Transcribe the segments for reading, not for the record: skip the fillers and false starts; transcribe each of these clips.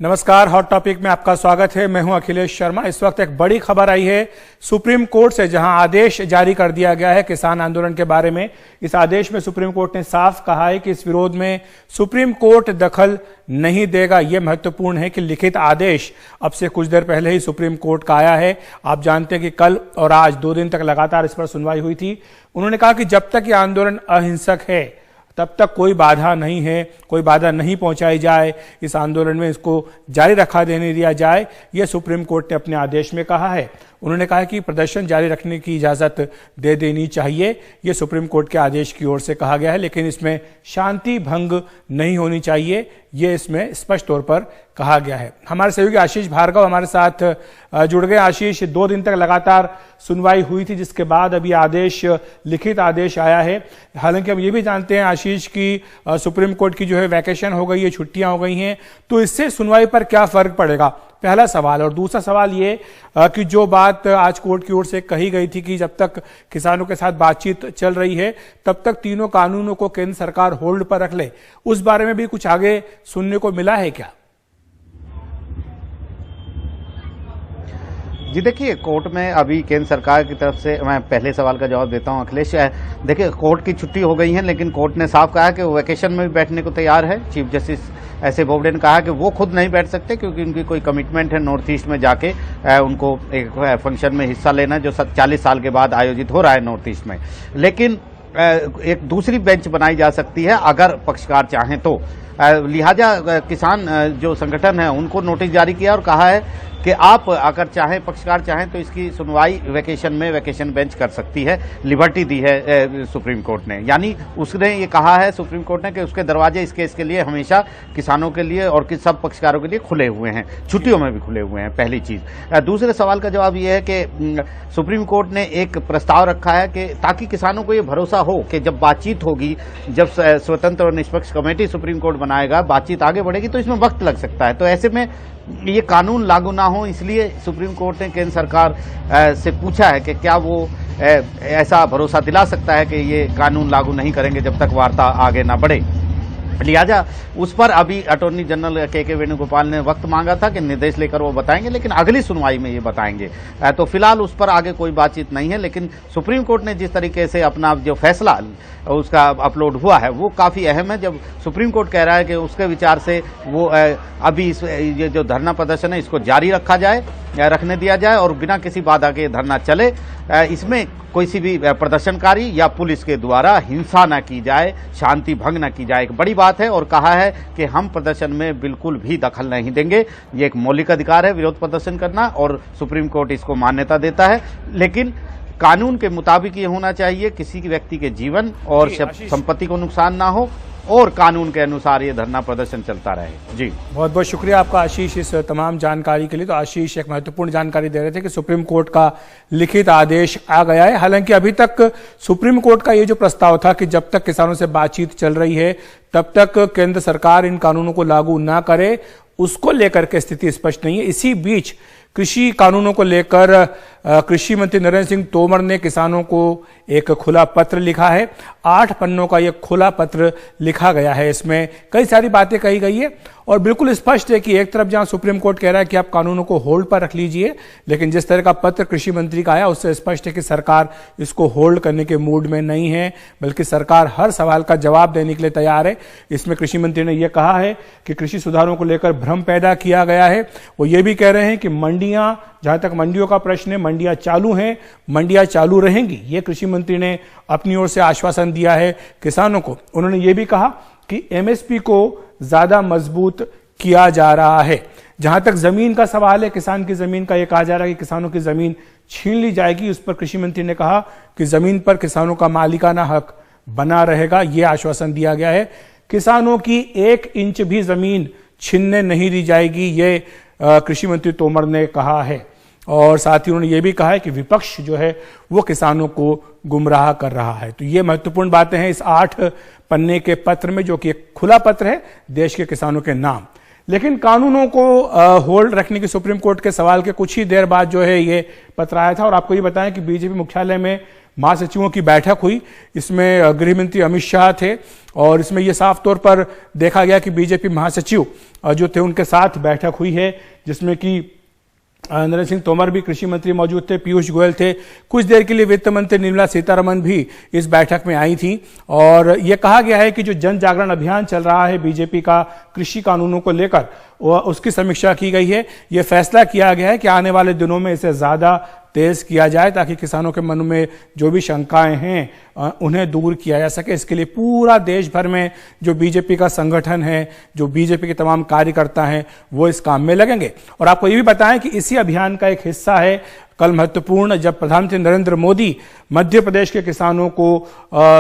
नमस्कार, hot topic में आपका स्वागत है। मैं हूं अखिलेश शर्मा। इस वक्त एक बड़ी खबर आई है सुप्रीम कोर्ट से, जहां आदेश जारी कर दिया गया है किसान आंदोलन के बारे में। इस आदेश में सुप्रीम कोर्ट ने साफ कहा है कि इस विरोध में सुप्रीम कोर्ट दखल नहीं देगा। यह महत्वपूर्ण है कि लिखित आदेश अब से कुछ देर पहले ही सुप्रीम कोर्ट का आया है। आप जानते हैं कि कल और आज 2 दिन तक लगातार इस पर सुनवाई हुई थी। उन्होंने कहा कि जब तक ये आंदोलन अहिंसक है तब तक कोई बाधा नहीं है, कोई बाधा नहीं पहुंचाई जाए, इस आंदोलन में इसको जारी रखा देने दिया जाए, यह सुप्रीम कोर्ट ने अपने आदेश में कहा है। उन्होंने कहा कि प्रदर्शन जारी रखने की इजाजत दे देनी चाहिए, यह सुप्रीम कोर्ट के आदेश की ओर से कहा गया है, लेकिन इसमें शांति भंग नहीं होनी चाहिए, यह इसमें स्पष्ट तौर पर कहा गया है। हमारे सहयोगी आशीष भार्गव हमारे साथ जुड़ गए। आशीष, 2 दिन तक लगातार सुनवाई हुई थी, जिसके बाद अभी आदेश, लिखित आदेश आया है। हालांकि हम ये भी जानते हैं आशीष की सुप्रीम कोर्ट की जो है वैकेशन हो गई है, छुट्टियां हो गई हैं, तो इससे सुनवाई पर क्या फर्क पड़ेगा, पहला सवाल। और दूसरा सवाल ये कि जो बात आज कोर्ट की ओर से कही गई थी कि जब तक किसानों के साथ बातचीत चल रही है तब तक तीनों कानूनों को केंद्र सरकार होल्ड पर रख ले, उस बारे में भी कुछ आगे सुनने को मिला है क्या? जी देखिए, कोर्ट में अभी केंद्र सरकार की तरफ से, मैं पहले सवाल का जवाब देता हूं अखिलेश। देखिए, कोर्ट की छुट्टी हो गई है, लेकिन कोर्ट ने साफ कहा कि वो वैकेशन में भी बैठने को तैयार है। Chief justice S A Bobde ने कहा कि वो खुद नहीं बैठ सकते क्योंकि उनकी कोई कमिटमेंट है नॉर्थ ईस्ट में जाके उनको एक फंक्शन में हिस्सा लेना जो 40 साल के बाद आयोजित हो रहा है नॉर्थ ईस्ट में। लेकिन एक दूसरी बेंच बनाई जा सकती है अगर पक्षकार चाहें तो। लिहाजा किसान जो संगठन है उनको नोटिस जारी किया और कहा है कि आप अगर चाहें, पक्षकार चाहें तो इसकी सुनवाई वैकेशन बेंच कर सकती है। लिबर्टी दी है सुप्रीम कोर्ट ने, यानी उसने ये कहा है सुप्रीम कोर्ट ने कि उसके दरवाजे इस केस के लिए हमेशा किसानों के लिए और सब पक्षकारों के लिए खुले हुए हैं, छुट्टियों में भी खुले हुए हैं, पहली चीज। दूसरे सवाल का जवाब ये है कि सुप्रीम कोर्ट ने एक प्रस्ताव रखा है कि ताकि किसानों को ये भरोसा हो कि जब बातचीत होगी, जब स्वतंत्र और निष्पक्ष कमेटी सुप्रीम कोर्ट बनाएगा, बातचीत आगे बढ़ेगी, तो इसमें वक्त लग सकता है। तो ऐसे में ये कानून लागू ना हो, इसलिए सुप्रीम कोर्ट ने केंद्र सरकार से पूछा है कि क्या वो ऐसा भरोसा दिला सकता है कि ये कानून लागू नहीं करेंगे जब तक वार्ता आगे ना बढ़े। लिहाजा उस पर अभी अटॉर्नी जनरल के वेणुगोपाल ने वक्त मांगा था कि निर्देश लेकर वो बताएंगे, लेकिन अगली सुनवाई में ये बताएंगे। तो फिलहाल उस पर आगे कोई बातचीत नहीं है। लेकिन सुप्रीम कोर्ट ने जिस तरीके से अपना जो फैसला उसका अपलोड हुआ है वो काफी अहम है। जब सुप्रीम कोर्ट कह रहा है कि उसके विचार से वो अभी ये जो धरना प्रदर्शन है इसको जारी रखने दिया जाए और बिना किसी बाधा के धरना चले, इसमें कोई सी भी प्रदर्शनकारी या पुलिस के द्वारा हिंसा न की जाए, शांति भंग न की जाए, एक बड़ी बात है। और कहा है कि हम प्रदर्शन में बिल्कुल भी दखल नहीं देंगे, ये एक मौलिक अधिकार है विरोध प्रदर्शन करना और सुप्रीम कोर्ट इसको मान्यता देता है। लेकिन कानून के मुताबिक ये होना चाहिए, किसी व्यक्ति के जीवन और संपत्ति को नुकसान ना हो और कानून के अनुसार ये धरना प्रदर्शन चलता रहे। जी बहुत बहुत शुक्रिया आपका आशीष इस तमाम जानकारी के लिए। तो आशीष एक महत्वपूर्ण जानकारी दे रहे थे कि सुप्रीम कोर्ट का लिखित आदेश आ गया है। हालांकि अभी तक सुप्रीम कोर्ट का ये जो प्रस्ताव था कि जब तक किसानों से बातचीत चल रही है तब तक केंद्र सरकार इन कानूनों को लागू ना करे, उसको लेकर के स्थिति स्पष्ट नहीं है। इसी बीच कृषि कानूनों को लेकर कृषि मंत्री नरेंद्र सिंह तोमर ने किसानों को एक खुला पत्र लिखा है। 8 पन्नों का यह खुला पत्र लिखा गया है। इसमें कई सारी बातें कही गई है और बिल्कुल स्पष्ट है कि एक तरफ जहां सुप्रीम कोर्ट कह रहा है कि आप कानूनों को होल्ड पर रख लीजिए, लेकिन जिस तरह का पत्र कृषि मंत्री का आया उससे स्पष्ट है कि सरकार इसको होल्ड करने के मूड में नहीं है, बल्कि सरकार हर सवाल का जवाब देने के लिए तैयार है। इसमें कृषि मंत्री ने यह कहा है कि कृषि सुधारों को लेकर भ्रम पैदा किया गया है। वो ये भी कह रहे हैं कि मंडियां, जहां तक मंडियों का प्रश्न है, मंडियां चालू हैं, मंडियां चालू रहेंगी। ये कृषि मंत्री ने अपनी ओर से आश्वासन दिया है किसानों को। उन्होंने ये भी कहा कि एमएसपी को ज्यादा मजबूत किया जा रहा है। जहां तक जमीन का सवाल है, किसान की जमीन का, यह कहा जा रहा है कि किसानों की जमीन छीन ली जाएगी। उस पर कृषि मंत्री ने कहा कि जमीन पर किसानों का मालिकाना हक बना रहेगा, यह आश्वासन दिया गया है। किसानों की 1 इंच भी जमीन छीनने नहीं दी जाएगी, ये कृषि मंत्री तोमर ने कहा है। और साथ ही उन्होंने ये भी कहा है कि विपक्ष जो है वो किसानों को गुमराह कर रहा है। तो ये महत्वपूर्ण बातें हैं इस 8 पन्ने के पत्र में, जो कि एक खुला पत्र है देश के किसानों के नाम। लेकिन कानूनों को होल्ड रखने की सुप्रीम कोर्ट के सवाल के कुछ ही देर बाद जो है ये पत्र आया था। और आपको ये बताएं कि बीजेपी मुख्यालय में महासचिवों की बैठक हुई। इसमें गृह मंत्री अमित शाह थे और इसमें यह साफ तौर पर देखा गया कि बीजेपी महासचिव जो थे उनके साथ बैठक हुई है, जिसमें कि नरेंद्र सिंह तोमर भी, कृषि मंत्री मौजूद थे, पीयूष गोयल थे, कुछ देर के लिए वित्त मंत्री निर्मला सीतारमण भी इस बैठक में आई थी। और यह कहा गया है कि जो जन जागरण अभियान चल रहा है बीजेपी का कृषि कानूनों को लेकर, उसकी समीक्षा की गई है। यह फैसला किया गया है कि आने वाले दिनों में इसे ज्यादा तेज किया जाए ताकि किसानों के मन में जो भी शंकाएं हैं उन्हें दूर किया जा सके। इसके लिए पूरा देश भर में जो बीजेपी का संगठन है, जो बीजेपी के तमाम कार्यकर्ता हैं, वो इस काम में लगेंगे। और आपको ये भी बताएं कि इसी अभियान का एक हिस्सा है कल महत्वपूर्ण, जब प्रधानमंत्री नरेंद्र मोदी मध्य प्रदेश के किसानों को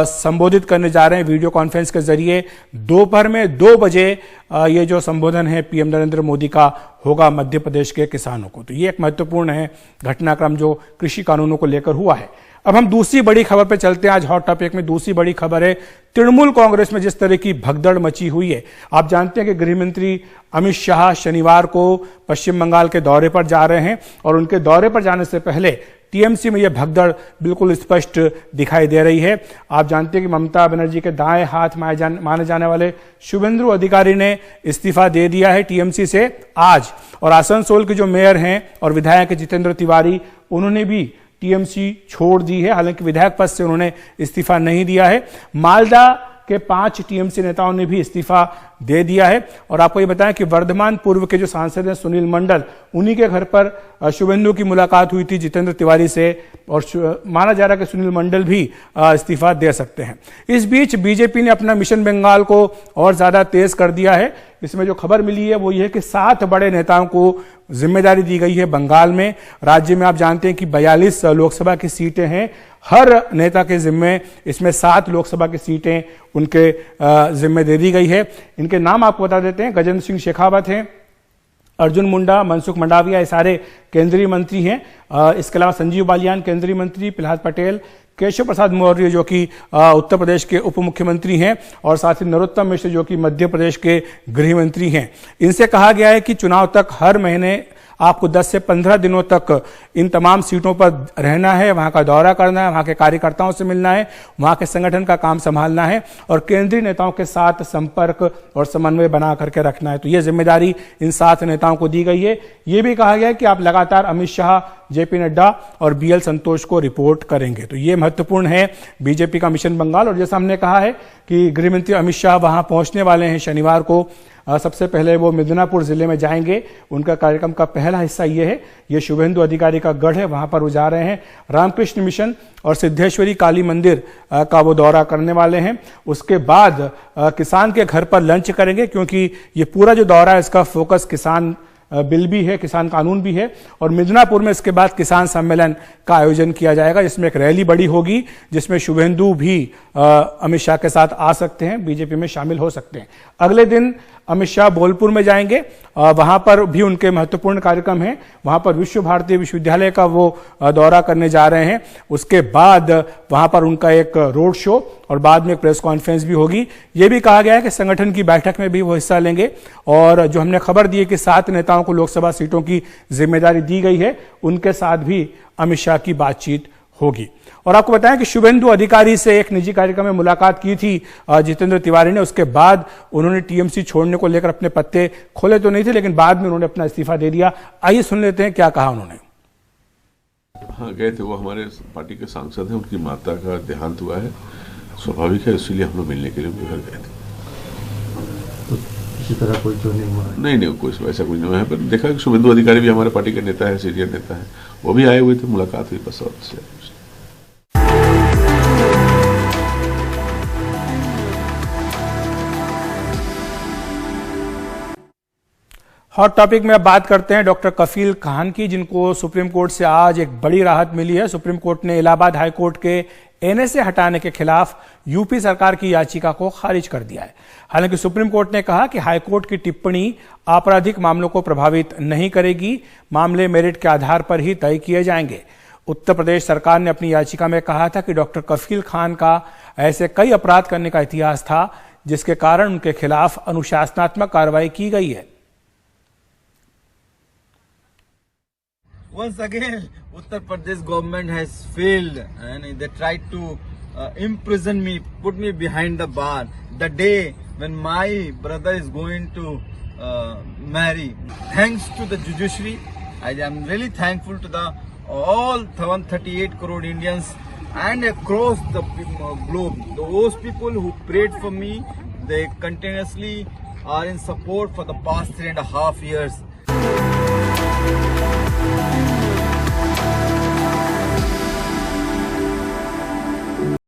संबोधित करने जा रहे हैं वीडियो कॉन्फ्रेंस के जरिए। दोपहर में 2 बजे ये जो संबोधन है पीएम नरेंद्र मोदी का होगा मध्य प्रदेश के किसानों को। तो ये एक महत्वपूर्ण है घटनाक्रम जो कृषि कानूनों को लेकर हुआ है। अब हम दूसरी बड़ी खबर पे चलते हैं। आज हॉट टॉपिक में दूसरी बड़ी खबर है तृणमूल कांग्रेस में जिस तरह की भगदड़ मची हुई है। आप जानते हैं कि गृह मंत्री अमित शाह शनिवार को पश्चिम बंगाल के दौरे पर जा रहे हैं और उनके दौरे पर जाने से पहले टीएमसी में यह भगदड़ बिल्कुल स्पष्ट दिखाई दे रही है। आप जानते हैं कि ममता बनर्जी के दाएं हाथ माने जाने वाले शुभेंदु अधिकारी ने इस्तीफा दे दिया है टीएमसी से आज। और आसनसोल के जो मेयर हैं और विधायक जितेंद्र तिवारी, उन्होंने भी टीएमसी छोड़ दी है। हालांकि विधायक पद से उन्होंने इस्तीफा नहीं दिया है। मालदा के 5 टीएमसी नेताओं ने भी इस्तीफा दे दिया है। और आपको ये बताएं कि वर्धमान पूर्व के जो सांसद हैं सुनील मंडल, उन्हीं के घर पर शुभेंदु की मुलाकात हुई थी जितेंद्र तिवारी से और माना जा रहा है कि सुनील मंडल भी इस्तीफा दे सकते हैं। इस बीच बीजेपी ने अपना मिशन बंगाल को और ज्यादा तेज कर दिया है। इसमें जो खबर मिली है वो ये है कि 7 बड़े नेताओं को जिम्मेदारी दी गई है बंगाल में। राज्य में आप जानते हैं कि 42 लोकसभा की सीटें हैं। हर नेता के जिम्मे इसमें 7 लोकसभा की सीटें उनके जिम्मे दे दी गई है। इनके नाम आपको बता देते हैं। गजेंद्र सिंह शेखावत हैं, अर्जुन मुंडा, मनसुख मंडाविया, ये सारे केंद्रीय मंत्री हैं। इसके अलावा संजीव बालियान केंद्रीय मंत्री, प्रहलाद पटेल, केशव प्रसाद मौर्य जो कि उत्तर प्रदेश के उप मुख्यमंत्री हैं और साथ ही नरोत्तम मिश्र जो कि मध्य प्रदेश के गृह मंत्री हैं। इनसे कहा गया है कि चुनाव तक हर महीने आपको 10 से 15 दिनों तक इन तमाम सीटों पर रहना है, वहां का दौरा करना है, वहां के कार्यकर्ताओं से मिलना है, वहां के संगठन का काम संभालना है और केंद्रीय नेताओं के साथ संपर्क और समन्वय बना करके रखना है। तो यह जिम्मेदारी इन 7 नेताओं को दी गई है। यह भी कहा गया है कि आप लगातार अमित शाह, जेपी नड्डा और बीएल संतोष को रिपोर्ट करेंगे। तो यह महत्वपूर्ण है बीजेपी का मिशन बंगाल। और जैसा हमने कहा है कि गृह मंत्री अमित शाह वहां पहुंचने वाले हैं शनिवार को। सबसे पहले वो मिदनापुर जिले में जाएंगे। उनका कार्यक्रम का पहला हिस्सा ये है, ये शुभेंदु अधिकारी का गढ़ है, वहां पर वो जा रहे हैं। रामकृष्ण मिशन और सिद्धेश्वरी काली मंदिर का वो दौरा करने वाले हैं। उसके बाद किसान के घर पर लंच करेंगे, क्योंकि ये पूरा जो दौरा है इसका फोकस किसान बिल भी है, किसान कानून भी है। और मिदनापुर में इसके बाद किसान सम्मेलन का आयोजन किया जाएगा, जिसमें एक रैली बड़ी होगी, जिसमें शुभेंदु भी अमित शाह के साथ आ सकते हैं, बीजेपी में शामिल हो सकते हैं। अगले दिन अमित शाह बोलपुर में जाएंगे, वहां पर भी उनके महत्वपूर्ण कार्यक्रम हैं। वहां पर विश्व भारती विश्वविद्यालय का वो दौरा करने जा रहे हैं। उसके बाद वहां पर उनका एक रोड शो और बाद में एक प्रेस कॉन्फ्रेंस भी होगी। ये भी कहा गया है कि संगठन की बैठक में भी वो हिस्सा लेंगे। और जो हमने खबर दी है कि 7 नेताओं को लोकसभा सीटों की जिम्मेदारी दी गई है, उनके साथ भी अमित शाह की बातचीत होगी। और आपको बताएं कि शुभेंदु अधिकारी से एक निजी कार्यक्रम में मुलाकात की थी जितेंद्र तिवारी ने। उसके बाद उन्होंने टीएमसी छोड़ने को लेकर अपने पत्ते खोले तो नहीं थे, लेकिन बाद में उन्होंने अपना इस्तीफा दे दिया। आइए सुन लेते हैं क्या कहा उन्होंने। हाँ, गए थे। वो हमारे पार्टी के सांसद हैं, उनकी माता का देहांत हुआ है, स्वाभाविक है, इसलिए हम लोग मिलने के लिए उनके घर गए थे। तो किसी तरह कोई जो नहीं हुआ? नहीं, कोई वैसा कुछ नहीं हुआ है। पर देखा कि शुभेंदु अधिकारी भी हमारे पार्टी के नेता है, सीनियर नेता है, वो भी आए हुए थे, मुलाकात हुई, बस और से। हॉट टॉपिक में अब बात करते हैं डॉक्टर कफील खान की, जिनको सुप्रीम कोर्ट से आज एक बड़ी राहत मिली है। सुप्रीम कोर्ट ने इलाहाबाद हाई कोर्ट के एनएसए हटाने के खिलाफ यूपी सरकार की याचिका को खारिज कर दिया है। हालांकि सुप्रीम कोर्ट ने कहा कि हाईकोर्ट की टिप्पणी आपराधिक मामलों को प्रभावित नहीं करेगी, मामले मेरिट के आधार पर ही तय किए जाएंगे। उत्तर प्रदेश सरकार ने अपनी याचिका में कहा था कि डॉक्टर कफील खान का ऐसे कई अपराध करने का इतिहास था, जिसके कारण उनके खिलाफ अनुशासनात्मक कार्रवाई की गई है। once again, Uttar Pradesh government has failed, and they tried to imprison me, put me behind the bar. The day when my brother is going to marry, thanks to the judiciary, I am really thankful to the all 138 crore Indians and across the globe. Those people who prayed for me, they continuously are in support for the past 3.5 years.